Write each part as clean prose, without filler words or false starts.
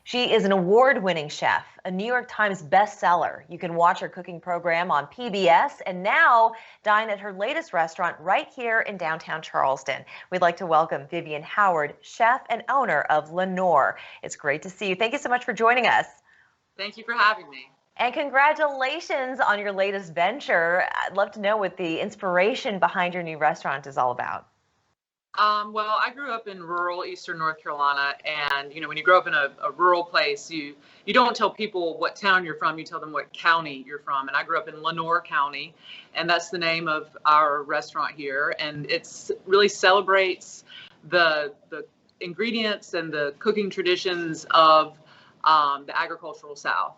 She is an award-winning chef, a New York Times bestseller. You can watch her cooking program on PBS and now dine at her latest restaurant right here in downtown Charleston. We'd like to welcome Vivian Howard, chef and owner of Lenoir. It's great to see you. Thank you so much for joining us. Thank you for having me. And congratulations on your latest venture. I'd love to know what the inspiration behind your new restaurant is all about. Well, I grew up in rural Eastern North Carolina, and when you grow up in a rural place, you don't tell people what town you're from, you tell them what county you're from. And I grew up in Lenoir County, and that's the name of our restaurant here. And it's really celebrates the ingredients and the cooking traditions of the agricultural South.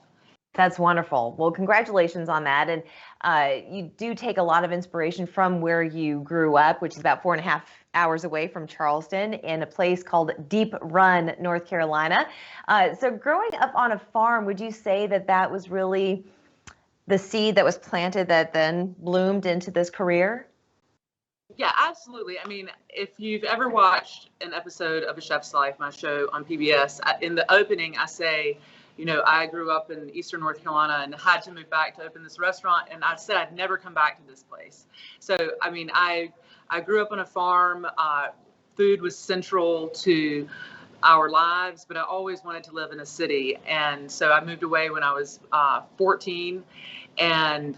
That's wonderful. Well, congratulations on that. And you do take a lot of inspiration from where you grew up, which is about 4.5 hours away from Charleston, in a place called Deep Run, North Carolina. So growing up on a farm, would you say that that was really the seed that was planted that then bloomed into this career? Yeah, absolutely. I mean, if you've ever watched an episode of A Chef's Life, my show on PBS, in the opening, I say, I grew up in Eastern North Carolina and had to move back to open this restaurant. And I said I'd never come back to this place. So, I mean, I grew up on a farm. Food was central to our lives, but I always wanted to live in a city. And so I moved away when I was 14. And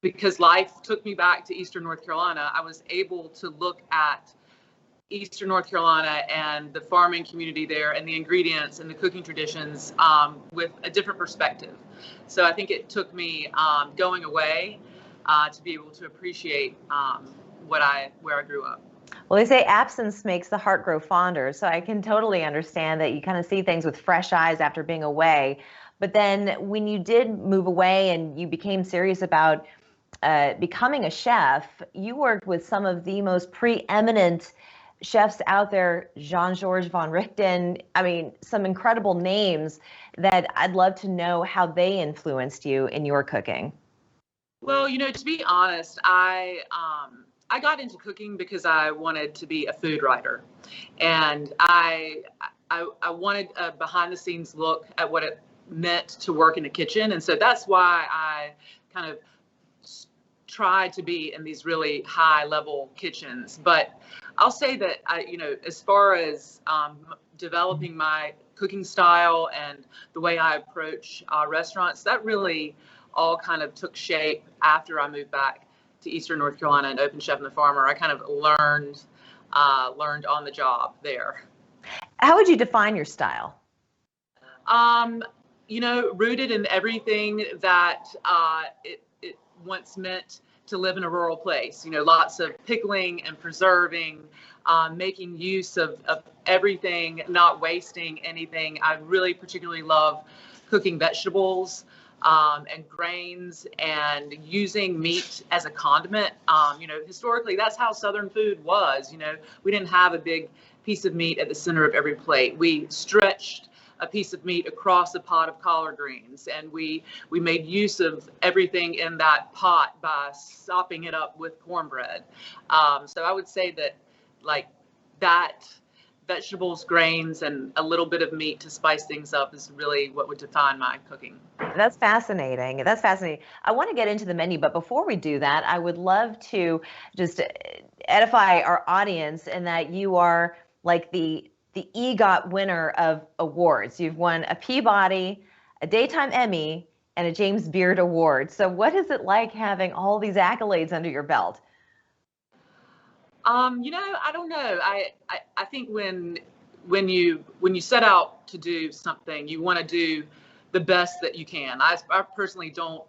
because life took me back to Eastern North Carolina, I was able to look at Eastern North Carolina and the farming community there and the ingredients and the cooking traditions with a different perspective. So I think it took me going away to be able to appreciate where I grew up. Well, they say absence makes the heart grow fonder. So I can totally understand that you kind of see things with fresh eyes after being away. But then when you did move away and you became serious about becoming a chef, you worked with some of the most preeminent chefs out there, Jean-Georges von Richten. I mean, some incredible names that I'd love to know how they influenced you in your cooking. Well, to be honest, I got into cooking because I wanted to be a food writer, and I wanted a behind-the-scenes look at what it meant to work in a kitchen, and so that's why I kind of tried to be in these really high-level kitchens. But I'll say that as far as developing my cooking style and the way I approach restaurants, that really all kind of took shape after I moved back to Eastern North Carolina and opened Chef and the Farmer. I kind of learned on the job there. How would you define your style? Rooted in everything that it once meant to live in a rural place. Lots of pickling and preserving, making use of everything, not wasting anything. I really particularly love cooking vegetables and grains and using meat as a condiment. Historically, that's how Southern food was. We didn't have a big piece of meat at the center of every plate. We stretched a piece of meat across a pot of collard greens, and we made use of everything in that pot by sopping it up with cornbread. So I would say that that vegetables, grains, and a little bit of meat to spice things up is really what would define my cooking. That's fascinating. That's fascinating. I want to get into the menu, but before we do that, I would love to just edify our audience in that you are like the EGOT winner of awards. You've won a Peabody, a Daytime Emmy, and a James Beard Award. So what is it like having all these accolades under your belt? I don't know. I think when you set out to do something, you want to do the best that you can. I personally don't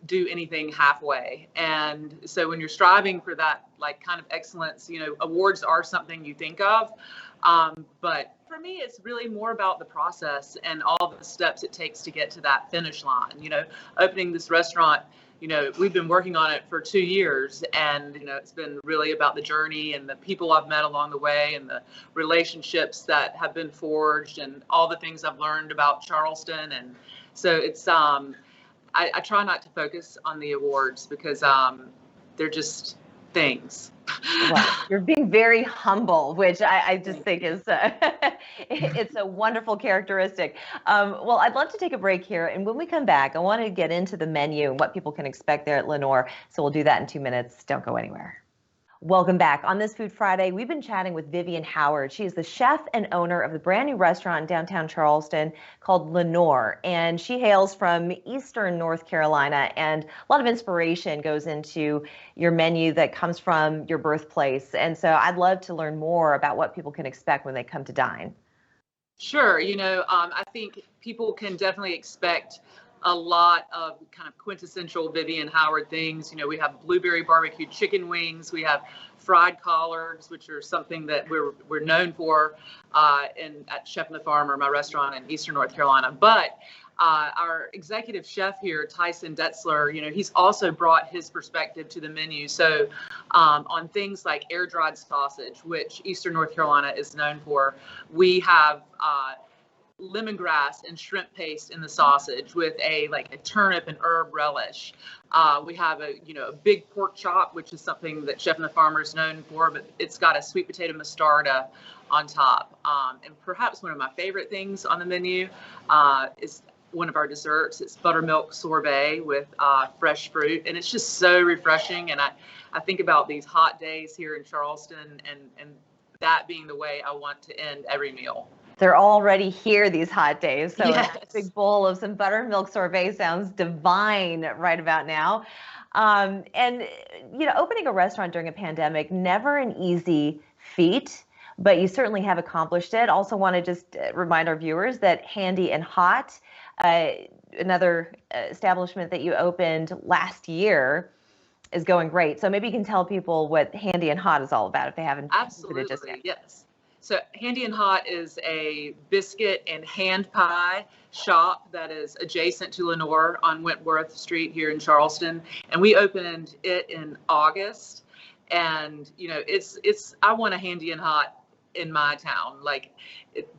do anything halfway. And so when you're striving for that kind of excellence, awards are something you think of. But for me, it's really more about the process and all the steps it takes to get to that finish line. Opening this restaurant, we've been working on it for 2 years, and, it's been really about the journey and the people I've met along the way and the relationships that have been forged and all the things I've learned about Charleston. And so it's, I try not to focus on the awards because they things. Well, you're being very humble, which I just think is it's a wonderful characteristic. Well, I'd love to take a break here, and when we come back, I want to get into the menu and what people can expect there at Lenoir. So we'll do that in 2 minutes. Don't go anywhere. Welcome back. On this Food Friday, we've been chatting with Vivian Howard. She is the chef and owner of the brand new restaurant in downtown Charleston called Lenoir, and she hails from Eastern North Carolina, and a lot of inspiration goes into your menu that comes from your birthplace. And so I'd love to learn more about what people can expect when they come to dine. Sure. I think people can definitely expect a lot of kind of quintessential Vivian Howard things. We have Blueberry BBQ Chicken Wings. We have fried collards, which are something that we're known for at Chef and the Farmer, my restaurant in Eastern North Carolina. But our executive chef here, Tyson Detzler, he's also brought his perspective to the menu. So on things like air-dried sausage, which Eastern North Carolina is known for, we have lemongrass and shrimp paste in the sausage with a turnip and herb relish. We have a big pork chop, which is something that Chef and the Farmer is known for, but it's got a sweet potato mostarda on top. And perhaps one of my favorite things on the menu is one of our desserts. It's buttermilk sorbet with fresh fruit, and it's just so refreshing. And I think about these hot days here in Charleston, and that being the way I want to end every meal. They're already here these hot days, so yes. A big bowl of some buttermilk sorbet sounds divine right about now. And opening a restaurant during a pandemic, never an easy feat, but you certainly have accomplished it. Also want to just remind our viewers that Handy and Hot, another establishment that you opened last year, is going great. So maybe you can tell people what Handy and Hot is all about if they haven't. Absolutely, just yet. Yes. So Handy and Hot is a biscuit and hand pie shop that is adjacent to Lenoir on Wentworth Street here in Charleston. And we opened it in August. And, I want a Handy and Hot in my town.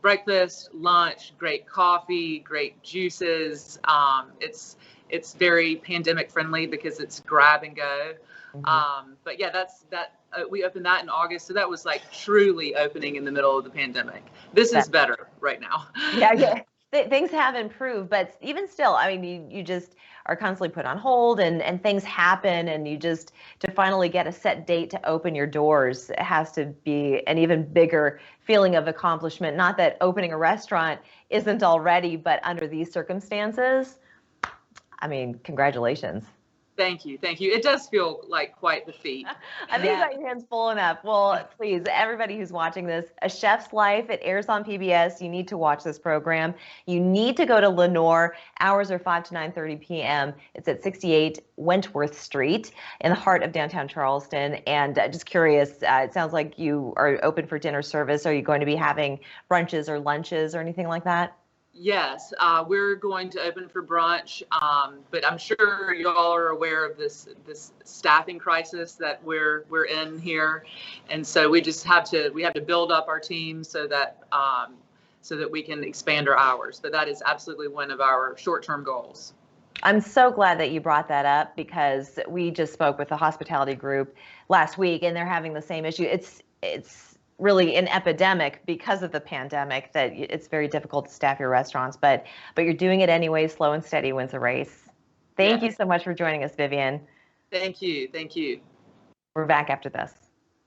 Breakfast, lunch, great coffee, great juices. It's very pandemic friendly because it's grab and go. Mm-hmm. But yeah, we opened that in August, so that was truly opening in the middle of the pandemic. This is better right now. Yeah. Things have improved, but even still, I mean, you just are constantly put on hold, and things happen, and to finally get a set date to open your doors, it has to be an even bigger feeling of accomplishment. Not that opening a restaurant isn't already, but under these circumstances, I mean, congratulations. Thank you. It does feel like quite the feat. I think you got your hands full enough. Well, please, everybody who's watching this, A Chef's Life, it airs on PBS. You need to watch this program. You need to go to Lenoir. Hours are 5 to 9:30 p.m. It's at 68 Wentworth Street in the heart of downtown Charleston. And just curious, it sounds like you are open for dinner service. Are you going to be having brunches or lunches or anything like that? Yes, we're going to open for brunch, but I'm sure y'all are aware of this staffing crisis that we're in here, and so we have to build up our team so that we can expand our hours. But that is absolutely one of our short-term goals. I'm so glad that you brought that up, because we just spoke with a hospitality group last week, and they're having the same issue. It's really an epidemic because of the pandemic, that it's very difficult to staff your restaurants, but you're doing it anyway. Slow and steady wins a race. Thank you so much for joining us, Vivian. Thank you. We're back after this.